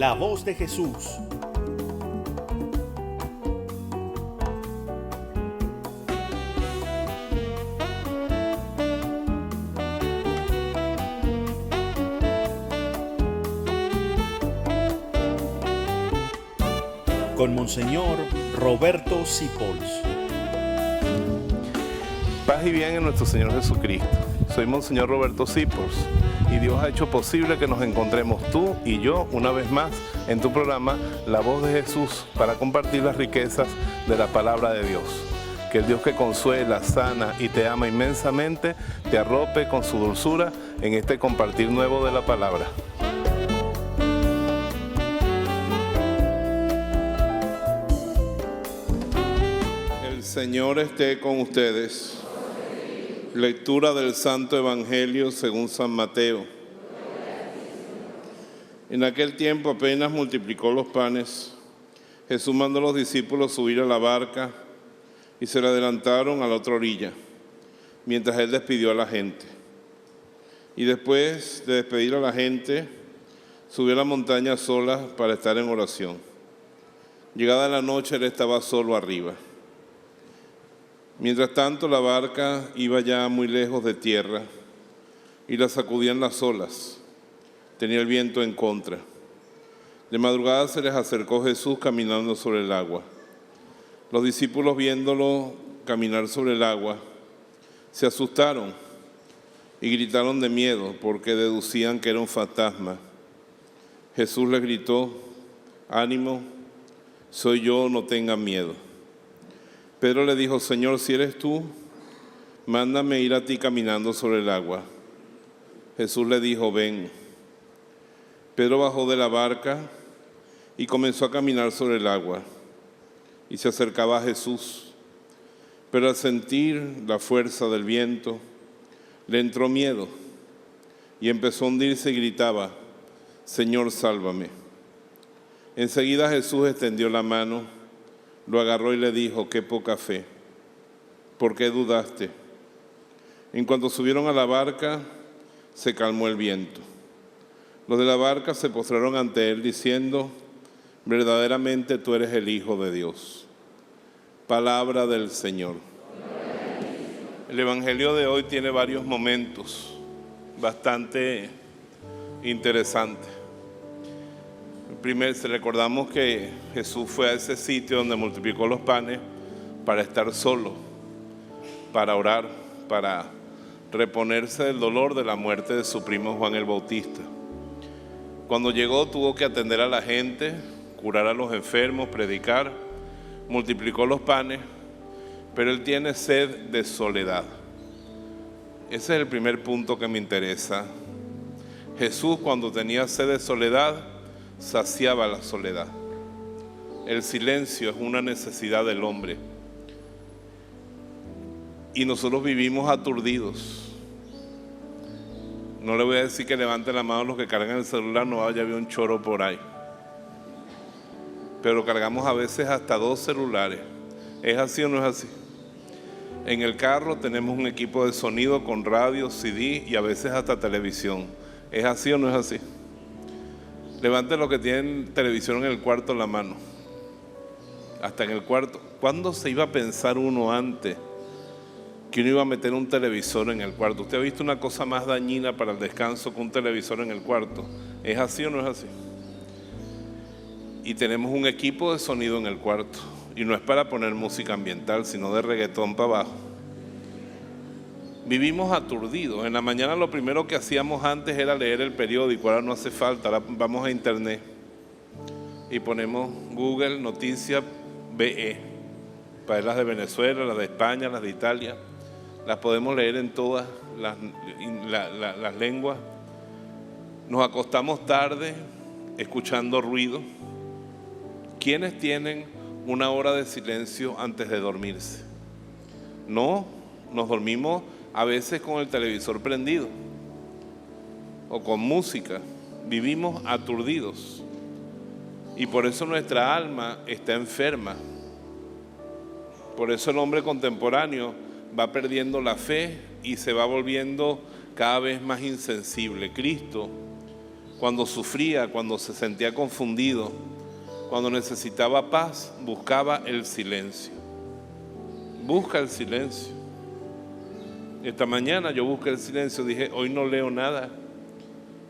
La voz de Jesús. Con Monseñor Roberto Sipols. Paz y bien en nuestro Señor Jesucristo. Soy Monseñor Roberto Sipols y Dios ha hecho posible que nos encontremos tú y yo una vez más en tu programa La Voz de Jesús para compartir las riquezas de la palabra de Dios. Que el Dios que consuela, sana y te ama inmensamente te arrope con su dulzura en este compartir nuevo de la palabra. El Señor esté con ustedes. Lectura del Santo Evangelio según San Mateo. En aquel tiempo apenas multiplicó los panes, Jesús mandó a los discípulos subir a la barca y se le adelantaron a la otra orilla, mientras él despidió a la gente. Y después de despedir a la gente, subió a la montaña sola para estar en oración. Llegada la noche, él estaba solo arriba. Mientras tanto, la barca iba ya muy lejos de tierra y la sacudían las olas. Tenía el viento en contra. De madrugada se les acercó Jesús caminando sobre el agua. Los discípulos, viéndolo caminar sobre el agua, se asustaron y gritaron de miedo porque deducían que era un fantasma. Jesús les gritó: «Ánimo, soy yo, no tengan miedo». Pedro le dijo: «Señor, si eres tú, mándame ir a ti caminando sobre el agua». Jesús le dijo: «Ven». Pedro bajó de la barca y comenzó a caminar sobre el agua y se acercaba a Jesús. Pero al sentir la fuerza del viento, le entró miedo y empezó a hundirse y gritaba: «Señor, sálvame». Enseguida Jesús extendió la mano, lo agarró y le dijo: «Qué poca fe, ¿por qué dudaste?». En cuanto subieron a la barca, se calmó el viento. Los de la barca se postraron ante él diciendo: «Verdaderamente tú eres el Hijo de Dios». Palabra del Señor. El Evangelio de hoy tiene varios momentos bastante interesantes. Primero, recordamos que Jesús fue a ese sitio donde multiplicó los panes para estar solo, para orar, para reponerse del dolor de la muerte de su primo Juan el Bautista. Cuando llegó, tuvo que atender a la gente, curar a los enfermos, predicar, multiplicó los panes, pero él tiene sed de soledad. Ese es el primer punto que me interesa. Jesús, cuando tenía sed de soledad, saciaba la soledad. El silencio es una necesidad del hombre y nosotros vivimos aturdidos. No le voy a decir que levanten la mano los que cargan el celular, no vaya a haber un choro por ahí, pero cargamos a veces hasta 2 celulares. ¿Es así o no es así? En el carro tenemos un equipo de sonido con radio, CD y a veces hasta televisión. ¿Es así o no es así? Levante los que tienen televisión en el cuarto la mano. Hasta en el cuarto. ¿Cuándo se iba a pensar uno antes que uno iba a meter un televisor en el cuarto? ¿Usted ha visto una cosa más dañina para el descanso que un televisor en el cuarto? ¿Es así o no es así? Y tenemos un equipo de sonido en el cuarto. Y no es para poner música ambiental, sino de reggaetón para abajo. Vivimos aturdidos. En la mañana lo primero que hacíamos antes era leer el periódico, ahora no hace falta, ahora vamos a internet y ponemos Google Noticias BE, para ver las de Venezuela, las de España, las de Italia, las podemos leer en todas las lenguas. Nos acostamos tarde escuchando ruido. ¿Quiénes tienen una hora de silencio antes de dormirse? No, nos dormimos a veces con el televisor prendido o con música. Vivimos aturdidos y por eso nuestra alma está enferma. Por eso el hombre contemporáneo va perdiendo la fe y se va volviendo cada vez más insensible. Cristo, cuando sufría, cuando se sentía confundido, cuando necesitaba paz, buscaba el silencio. Busca el silencio. Esta mañana yo busqué el silencio, dije, hoy no leo nada,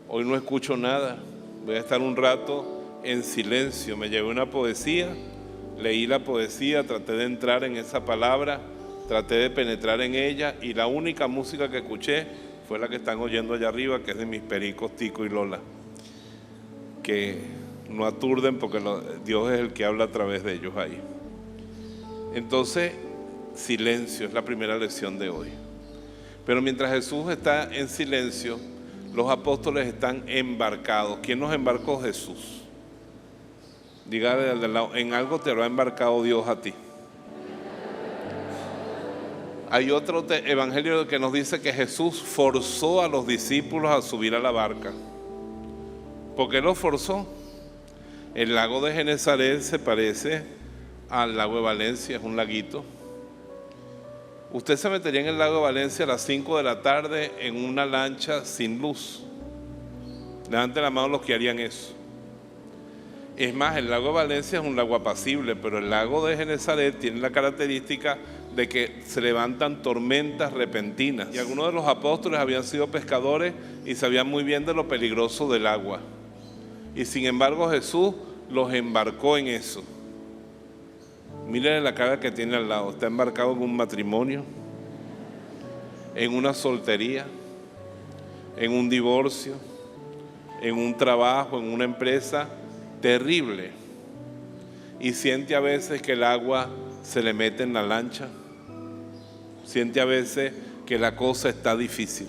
hoy no escucho nada, voy a estar un rato en silencio. Me llevé una poesía, leí la poesía, traté de entrar en esa palabra, traté de penetrar en ella, y la única música que escuché fue la que están oyendo allá arriba, que es de mis pericos Tico y Lola, que no aturden porque Dios es el que habla a través de ellos ahí. Entonces, silencio es la primera lección de hoy. Pero mientras Jesús está en silencio, los apóstoles están embarcados. ¿Quién nos embarcó? Jesús. Dígale al de lado, en algo te lo ha embarcado Dios a ti. Hay otro evangelio que nos dice que Jesús forzó a los discípulos a subir a la barca. ¿Por qué los forzó? El lago de Genesaret se parece al lago de Valencia, es un laguito. Usted se metería en el lago de Valencia a las 5 de la tarde en una lancha sin luz. Levanten la mano los que harían eso. Es más, el lago de Valencia es un lago apacible, pero el lago de Genesaret tiene la característica de que se levantan tormentas repentinas. Y algunos de los apóstoles habían sido pescadores y sabían muy bien de lo peligroso del agua. Y sin embargo Jesús los embarcó en eso. Miren la cara que tiene al lado. Está embarcado en un matrimonio, en una soltería, en un divorcio, en un trabajo, en una empresa terrible. Y siente a veces que el agua se le mete en la lancha. Siente a veces que la cosa está difícil.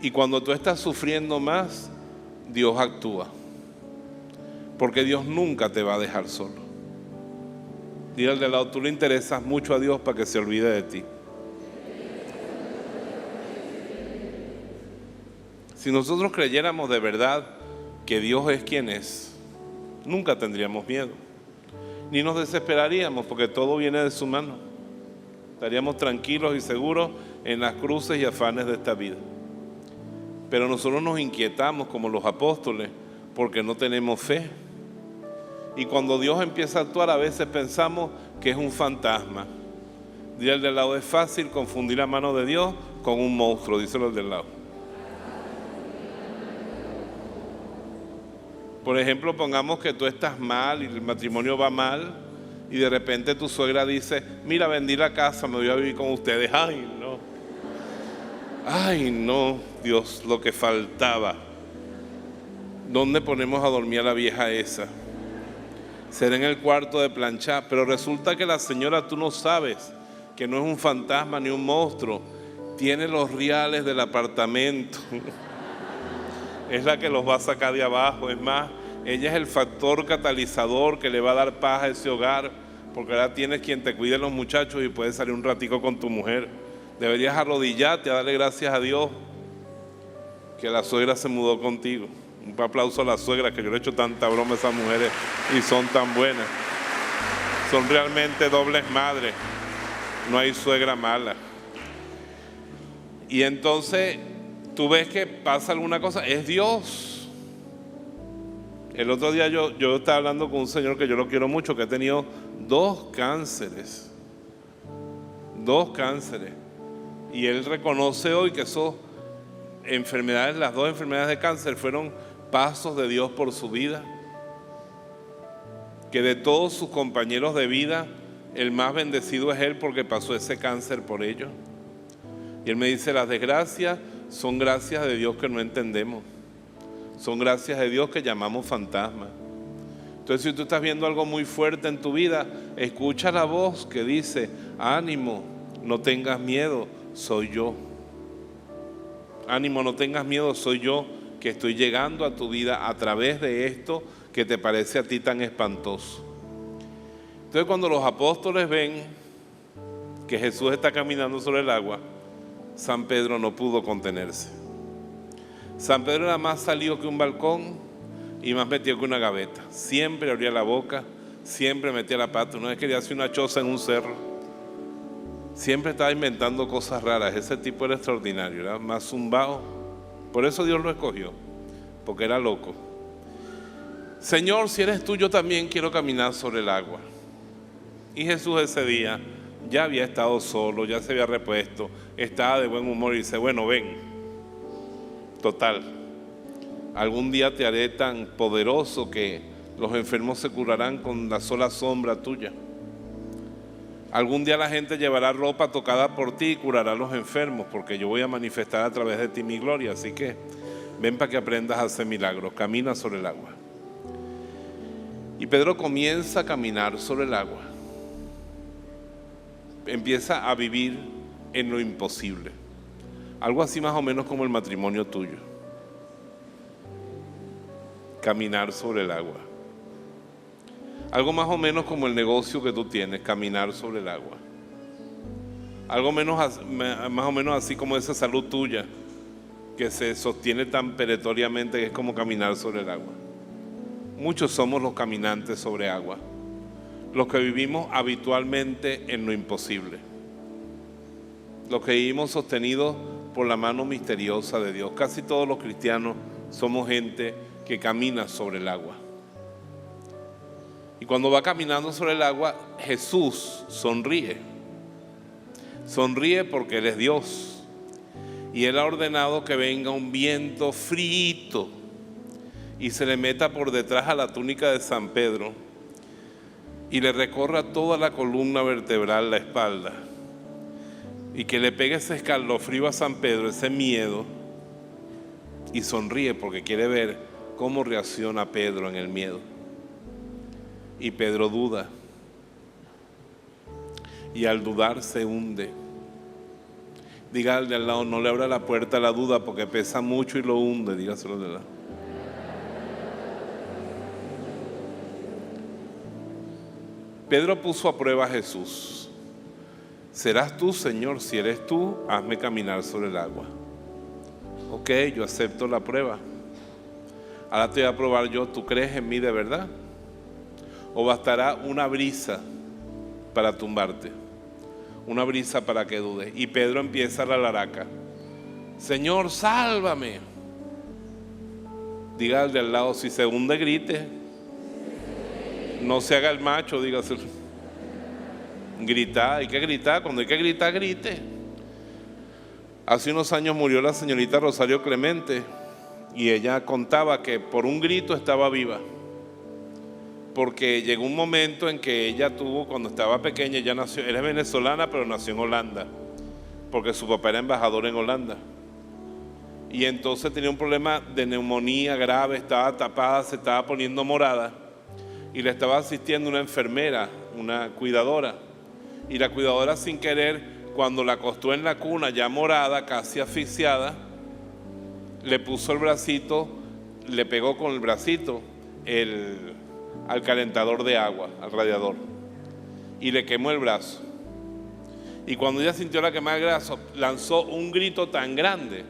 Y cuando tú estás sufriendo más, Dios actúa. Porque Dios nunca te va a dejar solo. Dile al de lado, tú le interesas mucho a Dios para que se olvide de ti. Si nosotros creyéramos de verdad que Dios es quien es, nunca tendríamos miedo. Ni nos desesperaríamos porque todo viene de su mano. Estaríamos tranquilos y seguros en las cruces y afanes de esta vida. Pero nosotros nos inquietamos como los apóstoles porque no tenemos fe. Y cuando Dios empieza a actuar, a veces pensamos que es un fantasma. Dile al del lado, es fácil confundir la mano de Dios con un monstruo. Díselo al del lado. Por ejemplo, pongamos que tú estás mal y el matrimonio va mal y de repente tu suegra dice, mira, vendí la casa, me voy a vivir con ustedes. Ay no, Dios, lo que faltaba. ¿Dónde ponemos a dormir a la vieja esa? Será en el cuarto de planchar, pero resulta que la señora, tú no sabes que no es un fantasma ni un monstruo, tiene los reales del apartamento. Es la que los va a sacar de abajo. Es más, ella es el factor catalizador que le va a dar paz a ese hogar, porque ahora tienes quien te cuide a los muchachos y puedes salir un ratico con tu mujer. Deberías arrodillarte a darle gracias a Dios que la suegra se mudó contigo. Un aplauso a la suegra, que yo le he hecho tanta broma a esas mujeres y son tan buenas. Son realmente dobles madres. No hay suegra mala. Y entonces tú ves que pasa alguna cosa, es Dios. El otro día yo estaba hablando con un señor que yo lo quiero mucho, que ha tenido 2 cánceres. 2 cánceres. Y él reconoce hoy que esas enfermedades, las 2 enfermedades de cáncer fueron pasos de Dios por su vida. Que de todos sus compañeros de vida, el más bendecido es él porque pasó ese cáncer por ellos. Y él me dice, las desgracias son gracias de Dios que no entendemos. Son gracias de Dios que llamamos fantasmas. Entonces, si tú estás viendo algo muy fuerte en tu vida, escucha la voz que dice, ánimo, no tengas miedo, soy yo. Ánimo, no tengas miedo, soy yo que estoy llegando a tu vida a través de esto que te parece a ti tan espantoso. Entonces, cuando los apóstoles ven que Jesús está caminando sobre el agua, San Pedro no pudo contenerse. San Pedro era más salido que un balcón y más metido que una gaveta. Siempre abría la boca, siempre metía la pata. Una vez quería hacer una choza en un cerro. Siempre estaba inventando cosas raras. Ese tipo era extraordinario, era más zumbado. Por eso Dios lo escogió, porque era loco. Señor, si eres tú, yo también quiero caminar sobre el agua. Y Jesús ese día ya había estado solo, ya se había repuesto, estaba de buen humor y dice, bueno, ven. Total, algún día te haré tan poderoso que los enfermos se curarán con la sola sombra tuya. Algún día la gente llevará ropa tocada por ti y curará a los enfermos, porque yo voy a manifestar a través de ti mi gloria. Así que ven para que aprendas a hacer milagros, camina sobre el agua. Y Pedro comienza a caminar sobre el agua. Empieza a vivir en lo imposible. Algo así más o menos como el matrimonio tuyo. Caminar sobre el agua. Algo más o menos como el negocio que tú tienes, caminar sobre el agua. Algo más o menos así como esa salud tuya que se sostiene tan perentoriamente que es como caminar sobre el agua. Muchos somos los caminantes sobre agua, los que vivimos habitualmente en lo imposible, los que vivimos sostenidos por la mano misteriosa de Dios. Casi todos los cristianos somos gente que camina sobre el agua. Y cuando va caminando sobre el agua, Jesús sonríe. Sonríe porque Él es Dios. Y Él ha ordenado que venga un viento frío y se le meta por detrás a la túnica de San Pedro y le recorra toda la columna vertebral, la espalda, y que le pegue ese escalofrío a San Pedro, ese miedo, y sonríe porque quiere ver cómo reacciona Pedro en el miedo. Y Pedro duda, y al dudar se hunde. Dígale de al lado, no le abra la puerta a la duda porque pesa mucho y lo hunde. Dígaselo de lado. Pedro puso a prueba a Jesús. ¿Serás tú, Señor? Si eres tú, hazme caminar sobre el agua. Ok, yo acepto la prueba. Ahora te voy a probar yo. ¿Tú crees en mí de verdad? ¿O bastará una brisa para tumbarte? Una brisa para que dudes. Y Pedro empieza la laraca. Señor, sálvame. Diga al de al lado, si se hunde, grite. No se haga el macho, dígaselo. Gritar, hay que gritar. Cuando hay que gritar, grite. Hace unos años murió la señorita Rosario Clemente y ella contaba que por un grito estaba viva. Porque llegó un momento en que ella tuvo, cuando estaba pequeña, ella nació, era venezolana pero nació en Holanda, porque su papá era embajador en Holanda. Y entonces tenía un problema de neumonía grave, estaba tapada, se estaba poniendo morada, y le estaba asistiendo una enfermera, una cuidadora. Y la cuidadora, sin querer, cuando la acostó en la cuna ya morada, casi asfixiada, le puso el bracito, le pegó con el bracito al calentador de agua, al radiador, y le quemó el brazo. Y cuando ella sintió la quemada del brazo, lanzó un grito tan grande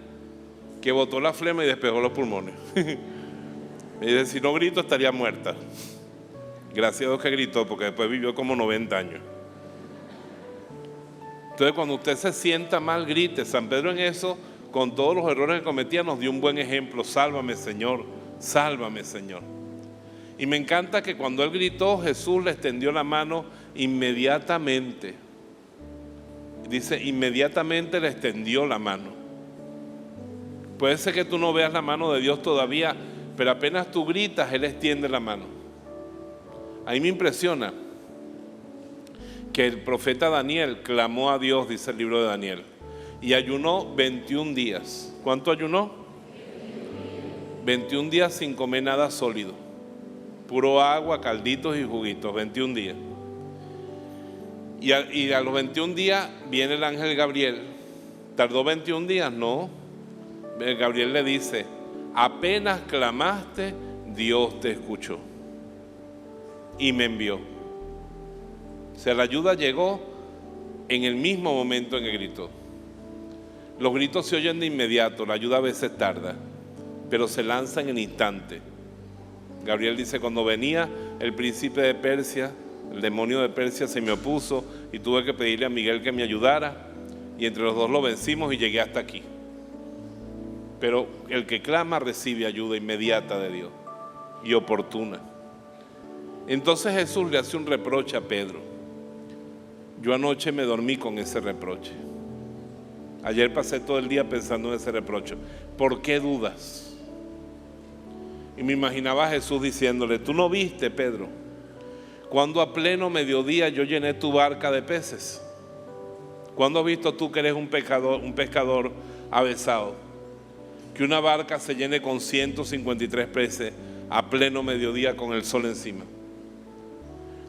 que botó la flema y despejó los pulmones. Y dice, si no grito estaría muerta. Gracias a Dios que gritó, porque después vivió como 90 años. Entonces, cuando usted se sienta mal, grite. San Pedro en eso, con todos los errores que cometía, nos dio un buen ejemplo. Sálvame, Señor, sálvame, Señor. Y me encanta que cuando él gritó, Jesús le extendió la mano inmediatamente. Dice, inmediatamente le extendió la mano. Puede ser que tú no veas la mano de Dios todavía, pero apenas tú gritas, Él extiende la mano. A mí me impresiona que el profeta Daniel clamó a Dios, dice el libro de Daniel, y ayunó 21 días. ¿Cuánto ayunó? 21 días sin comer nada sólido. Puro agua, calditos y juguitos, 21 días. Y a los 21 días viene el ángel Gabriel. ¿Tardó 21 días? No. Gabriel le dice, apenas clamaste, Dios te escuchó y me envió. O sea, la ayuda llegó en el mismo momento en que gritó. Los gritos se oyen de inmediato, la ayuda a veces tarda, pero se lanza en el instante. Gabriel dice, cuando venía el príncipe de Persia, el demonio de Persia se me opuso y tuve que pedirle a Miguel que me ayudara, y entre los dos lo vencimos y llegué hasta aquí. pero el que clama recibe ayuda inmediata de Dios y oportuna. Entonces Jesús le hace un reproche a Pedro. Yo anoche me dormí con ese reproche. Ayer pasé todo el día pensando en ese reproche. ¿Por qué dudas? Y me imaginaba a Jesús diciéndole: ¿tú no viste, Pedro, cuando a pleno mediodía yo llené tu barca de peces? ¿Cuándo has visto tú que eres un pescador avezado, que una barca se llene con 153 peces a pleno mediodía con el sol encima?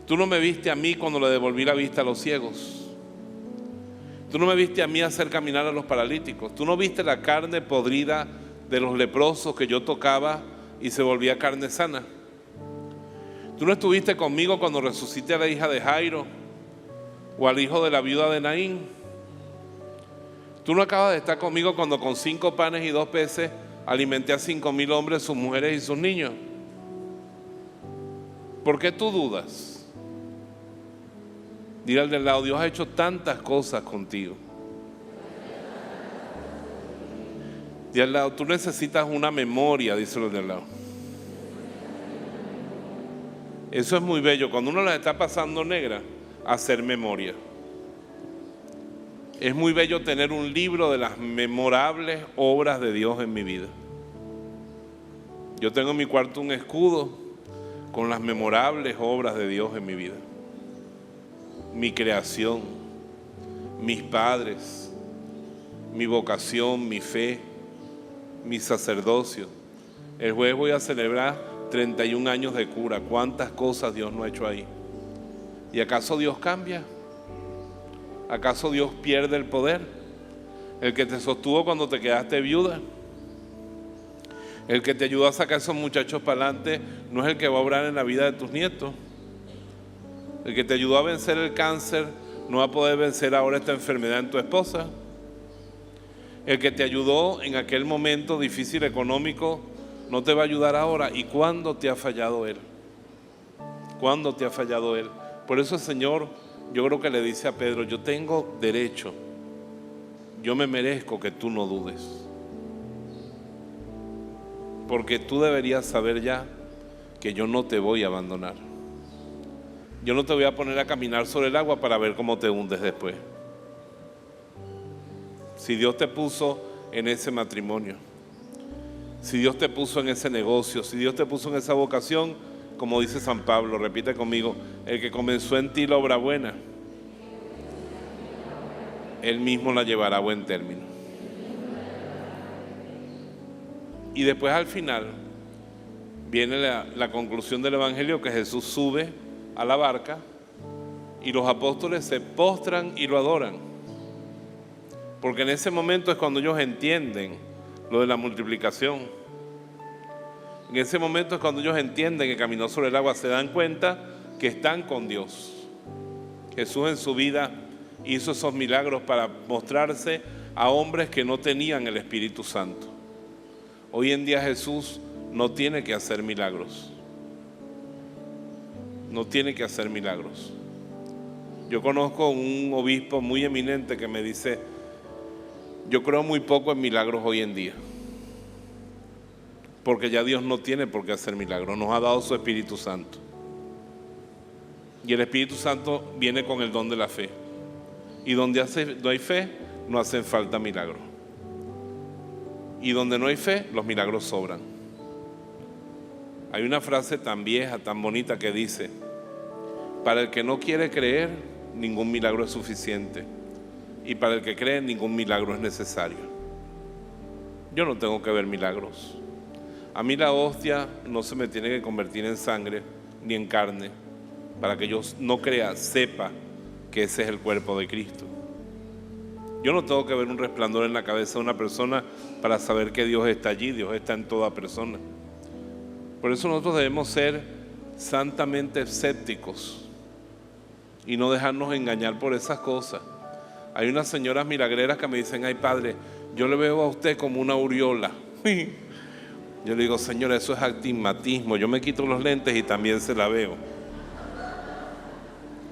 Tú no me viste a mí cuando le devolví la vista a los ciegos. Tú no me viste a mí hacer caminar a los paralíticos. Tú no viste la carne podrida de los leprosos que yo tocaba y se volvía carne sana. Tú no estuviste conmigo cuando resucité a la hija de Jairo o al hijo de la viuda de Naín. Tú no acabas de estar conmigo cuando con 5 panes y 2 peces alimenté a 5,000 hombres, sus mujeres y sus niños. ¿Por qué tú dudas? Dile al del lado: Dios ha hecho tantas cosas contigo. Dile al lado: tú necesitas una memoria, díselo al del lado. Eso es muy bello. Cuando uno la está pasando negra, hacer memoria. Es muy bello tener un libro de las memorables obras de Dios en mi vida. Yo tengo en mi cuarto un escudo con las memorables obras de Dios en mi vida. Mi creación, mis padres, mi vocación, mi fe, mi sacerdocio. El jueves voy a celebrar 31 años de cura. ¿Cuántas cosas Dios no ha hecho ahí? ¿Y acaso Dios cambia? ¿Acaso Dios pierde el poder? El que te sostuvo cuando te quedaste viuda, el que te ayudó a sacar a esos muchachos para adelante, no es el que va a obrar en la vida de tus nietos. El que te ayudó a vencer el cáncer no va a poder vencer ahora esta enfermedad en tu esposa. El que te ayudó en aquel momento difícil económico no te va a ayudar ahora. ¿Y cuándo te ha fallado Él? ¿Cuándo te ha fallado Él? Por eso el Señor, yo creo que le dice a Pedro: yo tengo derecho, yo me merezco que tú no dudes, porque tú deberías saber ya que yo no te voy a abandonar. Yo no te voy a poner a caminar sobre el agua para ver cómo te hundes después. Si Dios te puso en ese matrimonio, si Dios te puso en ese negocio, si Dios te puso en esa vocación, como dice San Pablo, repite conmigo: el que comenzó en ti la obra buena, Él mismo la llevará a buen término. Y después, al final, viene la conclusión del Evangelio, que Jesús sube a la barca y los apóstoles se postran y lo adoran, porque en ese momento es cuando ellos entienden lo de la multiplicación. En ese momento es cuando ellos entienden que caminó sobre el agua, se dan cuenta que están con Dios. Jesús en su vida hizo esos milagros para mostrarse a hombres que no tenían el Espíritu Santo. Hoy en día Jesús no tiene que hacer milagros. No tiene que hacer milagros. Yo conozco un obispo muy eminente que me dice: yo creo muy poco en milagros hoy en día, porque ya Dios no tiene por qué hacer milagros, nos ha dado su Espíritu Santo. Y el Espíritu Santo viene con el don de la fe. Y donde no hay fe, no hacen falta milagros. Y donde no hay fe, los milagros sobran. Hay una frase tan vieja, tan bonita, que dice: para el que no quiere creer, ningún milagro es suficiente. Y para el que cree, ningún milagro es necesario. Yo no tengo que ver milagros. A mí la hostia no se me tiene que convertir en sangre ni en carne para que yo no crea, sepa que ese es el cuerpo de Cristo. Yo no tengo que ver un resplandor en la cabeza de una persona para saber que Dios está allí. Dios está en toda persona. Por eso nosotros debemos ser santamente escépticos y no dejarnos engañar por esas cosas. Hay unas señoras milagreras que me dicen: ay, padre, yo le veo a usted como una aureola. Yo le digo: señora, eso es astigmatismo. Yo me quito los lentes y también se la veo.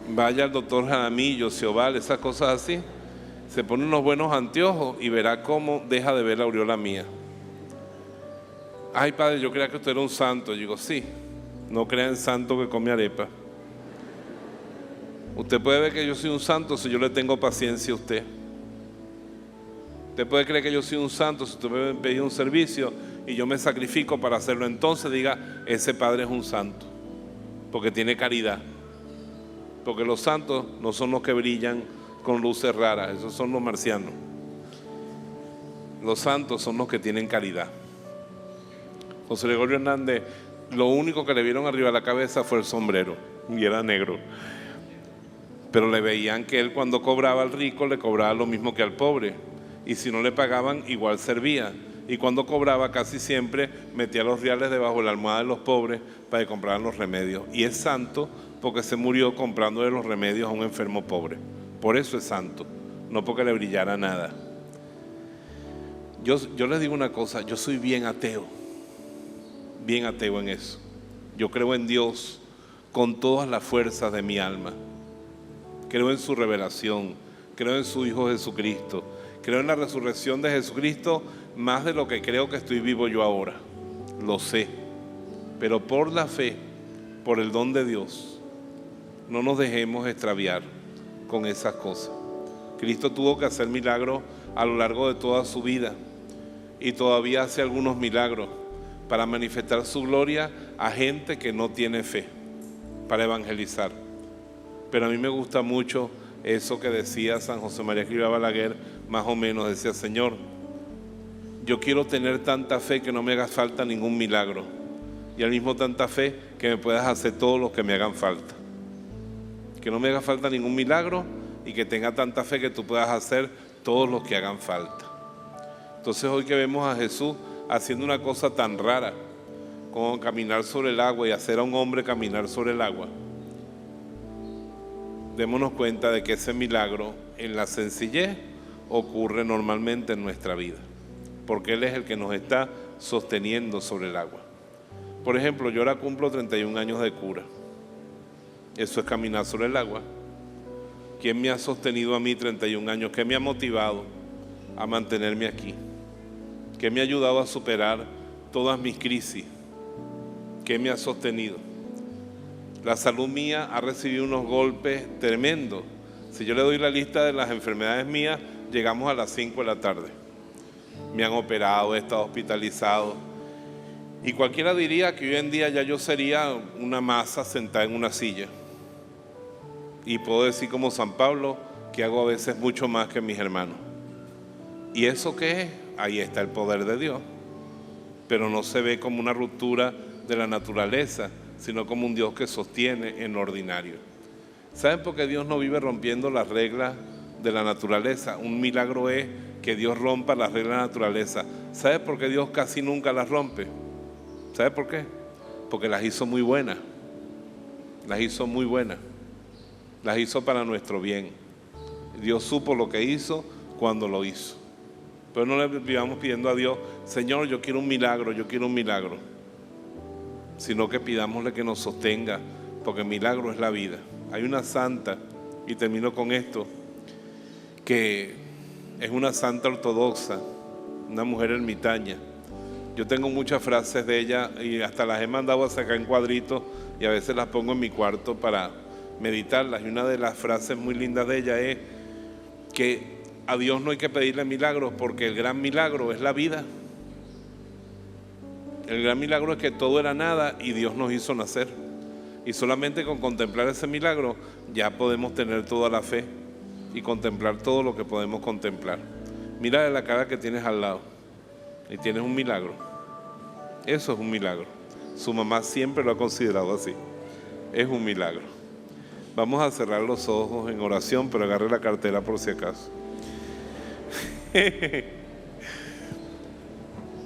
Vaya al doctor Jaramillo, Cioval, esas cosas así. Se pone unos buenos anteojos y verá cómo deja de ver la aureola mía. Ay, padre, yo creía que usted era un santo. Yo digo, sí, no crea en santo que come arepa. Usted puede ver que yo soy un santo si yo le tengo paciencia a usted. Usted puede creer que yo soy un santo si usted me pide un servicio y yo me sacrifico para hacerlo. Entonces diga, ese padre es un santo, porque tiene caridad. Porque los santos no son los que brillan con luces raras, esos son los marcianos. Los santos son los que tienen caridad. José Gregorio Hernández, lo único que le vieron arriba de la cabeza fue el sombrero, y era negro. Pero le veían que él, cuando cobraba al rico, le cobraba lo mismo que al pobre. Y si no le pagaban, igual servía. Y cuando cobraba, casi siempre metía los reales debajo de la almohada de los pobres para que compraran los remedios. Y es santo porque se murió comprándole los remedios a un enfermo pobre. Por eso es santo, no porque le brillara nada. Yo les digo una cosa, yo soy bien ateo en eso. Yo creo en Dios con todas las fuerzas de mi alma. Creo en su revelación, creo en su Hijo Jesucristo, creo en la resurrección de Jesucristo más de lo que creo que estoy vivo yo ahora. Lo sé, pero por la fe, por el don de Dios, no nos dejemos extraviar con esas cosas. Cristo tuvo que hacer milagros a lo largo de toda su vida y todavía hace algunos milagros para manifestar su gloria a gente que no tiene fe, para evangelizar. Pero a mí me gusta mucho eso que decía San José María Escrivá Balaguer, más o menos, decía, Señor, yo quiero tener tanta fe que no me haga falta ningún milagro, y al mismo tanta fe que me puedas hacer todos los que me hagan falta. Que no me haga falta ningún milagro y que tenga tanta fe que tú puedas hacer todos los que hagan falta. Entonces hoy que vemos a Jesús haciendo una cosa tan rara como caminar sobre el agua y hacer a un hombre caminar sobre el agua, démonos cuenta de que ese milagro en la sencillez ocurre normalmente en nuestra vida, porque Él es el que nos está sosteniendo sobre el agua. Por ejemplo, yo ahora cumplo 31 años de cura. Eso es caminar sobre el agua. ¿Quién me ha sostenido a mí 31 años? ¿Qué me ha motivado a mantenerme aquí? ¿Qué me ha ayudado a superar todas mis crisis? ¿Qué me ha sostenido? La salud mía ha recibido unos golpes tremendos. Si yo le doy la lista de las enfermedades mías, llegamos a las 5 de la tarde. Me han operado, he estado hospitalizado. Y cualquiera diría que hoy en día ya yo sería una masa sentada en una silla. Y puedo decir como San Pablo que hago a veces mucho más que mis hermanos. ¿Y eso qué es? Ahí está el poder de Dios. Pero no se ve como una ruptura de la naturaleza, sino como un Dios que sostiene en lo ordinario. ¿Saben por qué Dios no vive rompiendo las reglas de la naturaleza? Un milagro es que Dios rompa las reglas de la naturaleza. ¿Sabe por qué Dios casi nunca las rompe? ¿Sabe por qué? Porque las hizo muy buenas. Las hizo muy buenas. Las hizo para nuestro bien. Dios supo lo que hizo cuando lo hizo. Pero no le vivamos pidiendo a Dios, Señor, yo quiero un milagro, yo quiero un milagro. Sino que pidámosle que nos sostenga, porque el milagro es la vida. Hay una santa, y termino con esto, que es una santa ortodoxa, una mujer ermitaña. Yo tengo muchas frases de ella y hasta las he mandado a sacar en cuadritos y a veces las pongo en mi cuarto para meditarlas. Y una de las frases muy lindas de ella es que a Dios no hay que pedirle milagros porque el gran milagro es la vida. El gran milagro es que todo era nada y Dios nos hizo nacer. Y solamente con contemplar ese milagro ya podemos tener toda la fe y contemplar todo lo que podemos contemplar. Mira la cara que tienes al lado y tienes un milagro. Eso es un milagro. Su mamá siempre lo ha considerado así. Es un milagro. Vamos a cerrar los ojos en oración, pero agarre la cartera por si acaso.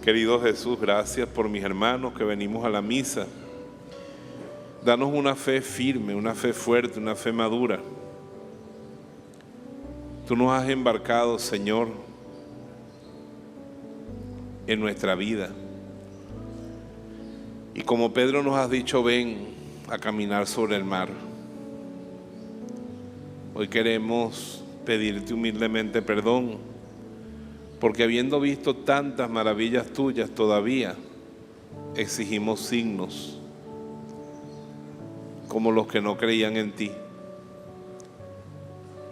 Querido Jesús, gracias por mis hermanos que venimos a la misa. Danos una fe firme, una fe fuerte, una fe madura. Tú nos has embarcado, Señor, en nuestra vida. Y como Pedro nos has dicho, ven a caminar sobre el mar. Hoy queremos pedirte humildemente perdón, porque habiendo visto tantas maravillas tuyas todavía, exigimos signos, como los que no creían en ti.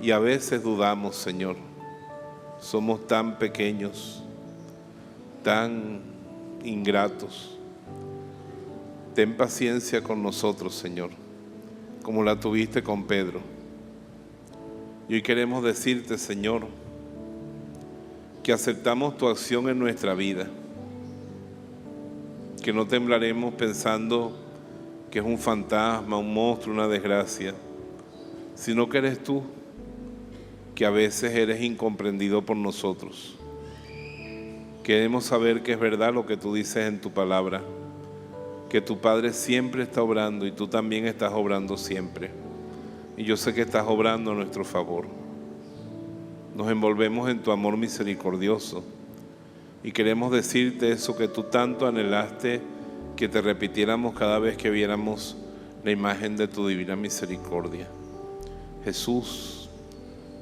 Y a veces dudamos, Señor. Somos tan pequeños, tan ingratos. Ten paciencia con nosotros, Señor, como la tuviste con Pedro. Y hoy queremos decirte, Señor, que aceptamos tu acción en nuestra vida, que no temblaremos pensando que es un fantasma, un monstruo, una desgracia, sino que eres tú, que a veces eres incomprendido por nosotros. Queremos saber que es verdad lo que tú dices en tu palabra, que tu Padre siempre está obrando y tú también estás obrando siempre. Y yo sé que estás obrando a nuestro favor. Nos envolvemos en tu amor misericordioso y queremos decirte eso que tú tanto anhelaste que te repitiéramos cada vez que viéramos la imagen de tu divina misericordia. Jesús,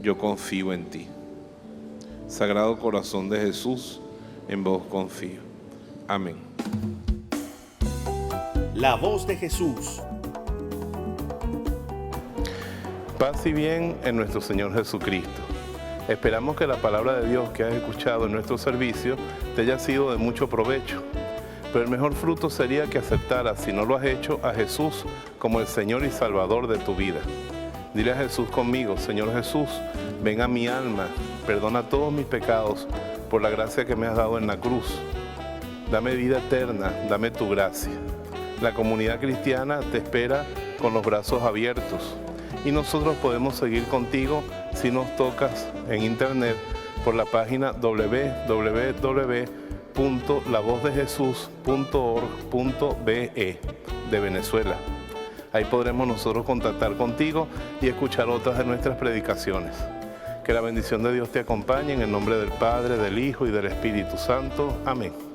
yo confío en ti. Sagrado Corazón de Jesús, en vos confío. Amén. La voz de Jesús. Paz y bien en nuestro Señor Jesucristo. Esperamos que la palabra de Dios que has escuchado en nuestro servicio te haya sido de mucho provecho. Pero el mejor fruto sería que aceptaras, si no lo has hecho, a Jesús como el Señor y Salvador de tu vida. Dile a Jesús conmigo: Señor Jesús, ven a mi alma, perdona todos mis pecados por la gracia que me has dado en la cruz. Dame vida eterna, dame tu gracia. La comunidad cristiana te espera con los brazos abiertos y nosotros podemos seguir contigo si nos tocas en internet por la página www.lavozdejesús.org.be de Venezuela. Ahí podremos nosotros contactar contigo y escuchar otras de nuestras predicaciones. Que la bendición de Dios te acompañe en el nombre del Padre, del Hijo y del Espíritu Santo. Amén.